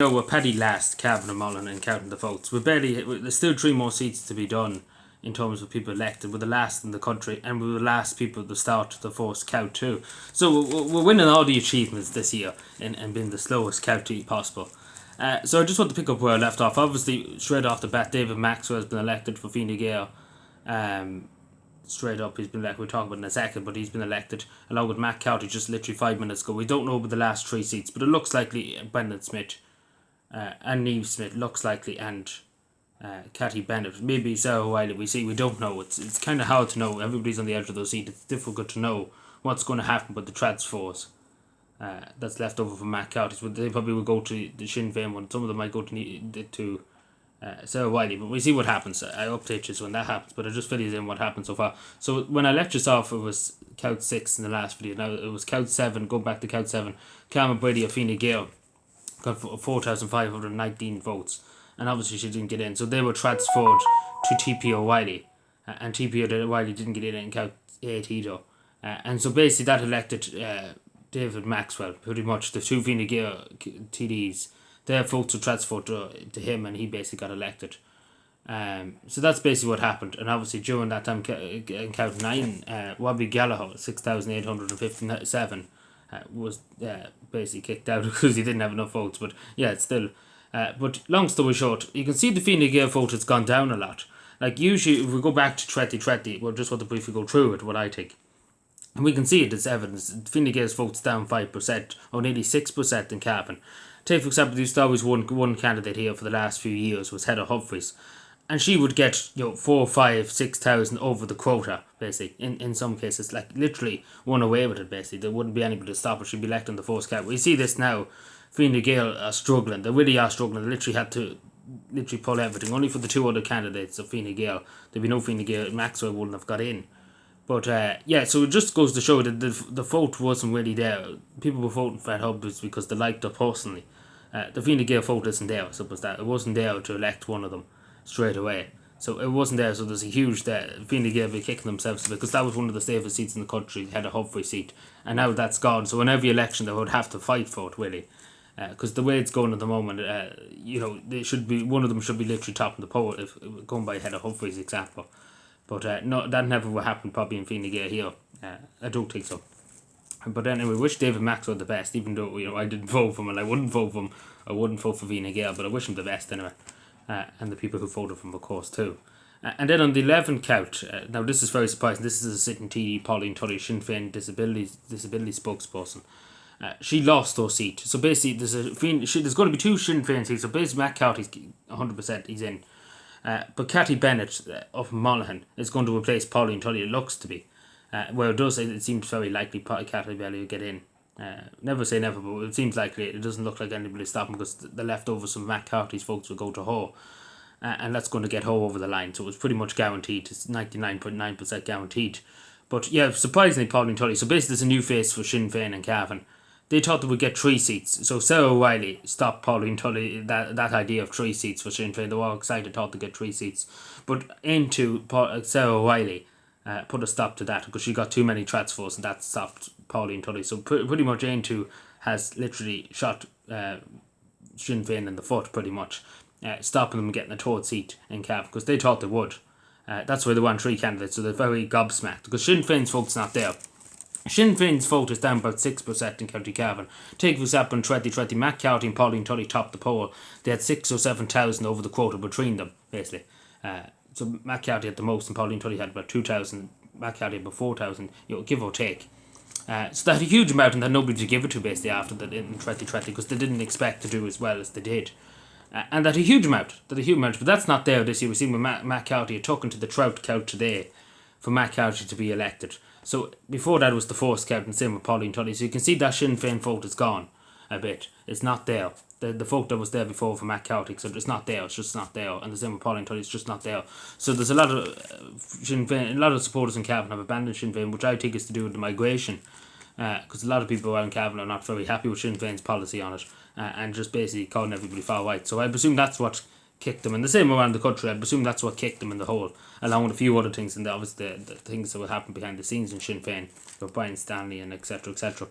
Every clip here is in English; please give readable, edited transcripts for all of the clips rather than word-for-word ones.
No, we're petty last, Cavan and Monaghan, and counting the votes. There's still three more seats to be done in terms of people elected. We're the last in the country, and we're the last people to start the first count too. So we're winning all the achievements this year and being the slowest county possible. So I just want to pick up where I left off. Obviously, straight off the bat, David Maxwell has been elected for Fine Gael. Straight up, he's been elected. We'll talk about it in a second, but he's been elected along with Matt Cowley just literally 5 minutes ago. We don't know about the last three seats, but it looks likely Brendan Smith and Neve Smith looks likely, and Cathy Bennett, maybe Sarah Wiley. We don't know. It's kind of hard to know. Everybody's on the edge of those seats. It's difficult to know what's going to happen with the transfers that's left over from Matt Cowley. So they probably will go to the Sinn Féin one. Some of them might go to Sarah Wiley, but we'll see what happens. I update you when that happens, but I just fill you in what happened so far. So when I left you off, it was count 6 in the last video. Now it was count 7. Going back to count 7, Carmen Brady of Fine Gael got 4,519 votes, and obviously she didn't get in, so they were transferred to TP O'Reilly, and TP O'Reilly didn't get in count 8 either, and so basically that elected David Maxwell, pretty much the two Fine Gael TDs. Their votes were transferred to him, and he basically got elected. So that's basically what happened, and obviously during that time in count 9, Robbie Gallagher, 6,857, was basically kicked out because he didn't have enough votes. But yeah, it's still. But long story short, you can see the Fine Gael vote has gone down a lot. Like usually, if we go back to 2020, we'll just want to briefly go through it. What I think, and we can see it as evidence. Fine Gael's votes down 5%, or nearly 6% in Cavan. Take for example, there's always one candidate here for the last few years was Heather Humphreys, and she would get 4, 5, 6,000 over the quota, basically. In some cases, like literally run away with it. Basically, there wouldn't be anybody to stop her. She'd be elected in the first count. We see this now. Fine Gael are struggling. They really are struggling. They literally had to pull everything. Only for the two other candidates of Fine Gael, there'd be no Fine Gael. Maxwell wouldn't have got in. But yeah, so it just goes to show that the vote wasn't really there. People were voting for Humphreys because they liked her personally. The Fine Gael vote isn't there. So it wasn't there to elect one of them straight away. So it wasn't there, so there's a huge Fine Gael be kicking themselves a bit, because that was one of the safest seats in the country, had a Humphrey seat, and now that's gone. So in every election they would have to fight for it, really, because the way it's going at the moment, they should be, one of them should be literally topping the poll, if going by Heather Humphrey's example. But no, that never will happen probably in Fine Gael here. I don't think so. But anyway, wish David Maxwell the best, even though I didn't vote for him, and I wouldn't vote for him. I wouldn't vote for Fine Gael, but I wish him the best anyway. And the people who voted for him, of course, too. And then on the 11th count, now this is very surprising. This is a sitting TD, Pauline Tully, Sinn Féin disability spokesperson. She lost her seat. So basically, there's going to be two Sinn Féin seats. So basically, Matt Cowley's 100% he's in. But Cathy Bennett of Monaghan is going to replace Pauline Tully. It looks to be. Well, it seems very likely Cathy Bennett will get in. Never say never, but it seems likely. It doesn't look like anybody stopping, because the leftovers from Matt Carty's folks will go to her, and that's going to get her over the line. So it's pretty much guaranteed. It's 99.9% guaranteed. But yeah, surprisingly, Pauline Tully. So basically, there's a new face for Sinn Féin and Cavan. They thought they would get 3 seats. So Sarah O'Reilly stopped Pauline Tully, that idea of 3 seats for Sinn Féin. They were all excited, thought to get 3 seats. But Sarah O'Reilly put a stop to that, because she got too many transfers, and that stopped Pauline Tully. So pretty much Aintu has literally shot Sinn Féin in the foot, pretty much, stopping them getting a third seat in Cavan, because they thought they would. That's why they want 3 candidates, so they're very gobsmacked, because Sinn Féin's vote's not there. Sinn Féin's vote is down about 6% in County Cavan. Take for example in 2020, Matt Cowley and Pauline Tully topped the poll. They had 6,000 or 7,000 over the quota between them, basically. So Matt Cowley had the most, and Pauline Tully had about 2,000. Matt Cowley had about 4,000, give or take. So they had a huge amount, and they had nobody to give it to basically after that in 2020, because they didn't expect to do as well as they did. And that a huge amount, but that's not there this year. We've seen with Matt Cowley talking to the Trout count today for Matt Cowley to be elected. So before that was the first count, and same with Pauline Tully. So you can see that Sinn Féin vote is gone a bit. It's not there. The vote that was there before for Matt Cowley, so it's not there. It's just not there. And the same with Pauline Tully, it's just not there. So there's a lot of Sinn Féin, a lot of supporters in Cavan have abandoned Sinn Féin, which I think is to do with the migration. Because a lot of people around Cavan are not very happy with Sinn Féin's policy on it, and just basically calling everybody far right. So I presume that's what kicked them, and the same around the country. I presume that's what kicked them in the hole, along with a few other things, and obviously the things that would happen behind the scenes in Sinn Féin with Brian Stanley and etc.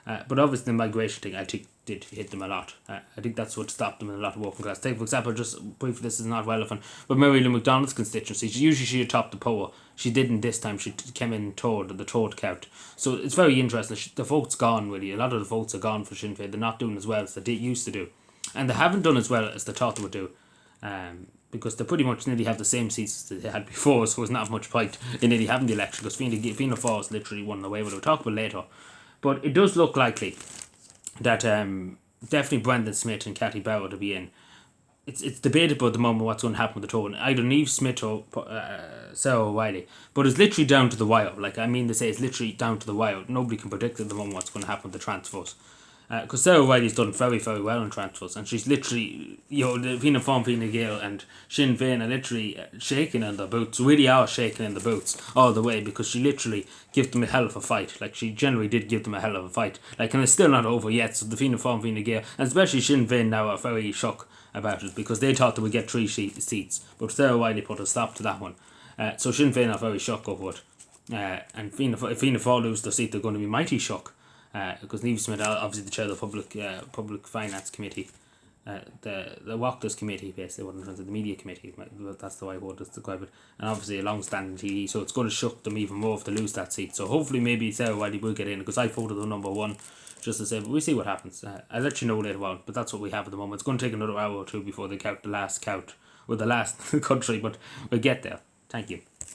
But obviously the migration thing, I think did hit them a lot. I think that's what stopped them in a lot of working class. Take, for example, just briefly, this is not relevant, but Mary Lou McDonald's constituency, usually she had topped the poll. She didn't this time. She came in third, the third count. So it's very interesting. The vote's gone, really. A lot of the votes are gone for Sinn Féin. They're not doing as well as they used to do. And they haven't done as well as they thought they would do. Because they pretty much nearly have the same seats as they had before, so it's not much point in nearly having the election, because Fianna Fáil's literally won away with it. We'll talk about it later. But it does look likely that definitely Brendan Smith and Cathy Bauer to be in. It's debatable at the moment what's going to happen with the Tone. Either Niamh Smith or Sarah O'Reilly. But it's literally down to the wire. They say it's literally down to the wire. Nobody can predict at the moment what's going to happen with the transfers. Because Sarah O'Reilly's done very, very well in transfers, and she's literally, the Fianna Fáil, Fine Gael and Sinn Féin are literally shaking in their boots, really are shaking in the boots all the way, because she literally gave them a hell of a fight. She generally did give them a hell of a fight. And it's still not over yet, so the Fianna Fáil, Fine Gael, and especially Sinn Féin now, are very shocked about it, because they thought they would get 3 seats, but Sarah O'Reilly put a stop to that one. So Sinn Féin are very shocked over it. And if Fianna Fáil lose their seat, they're going to be mighty shocked. Because Niamh Smith, obviously the chair of the public finance committee, the Wachters committee, basically, what in terms of the media committee, that's the way I would describe it, and obviously a long-standing TD, so it's going to shock them even more if they lose that seat. So hopefully maybe Sarah Wiley will get in, because I voted the number 1, just to say, but we'll see what happens. I'll let you know later on, but that's what we have at the moment. It's going to take another hour or two before they count the last count, or the last country, but we'll get there. Thank you.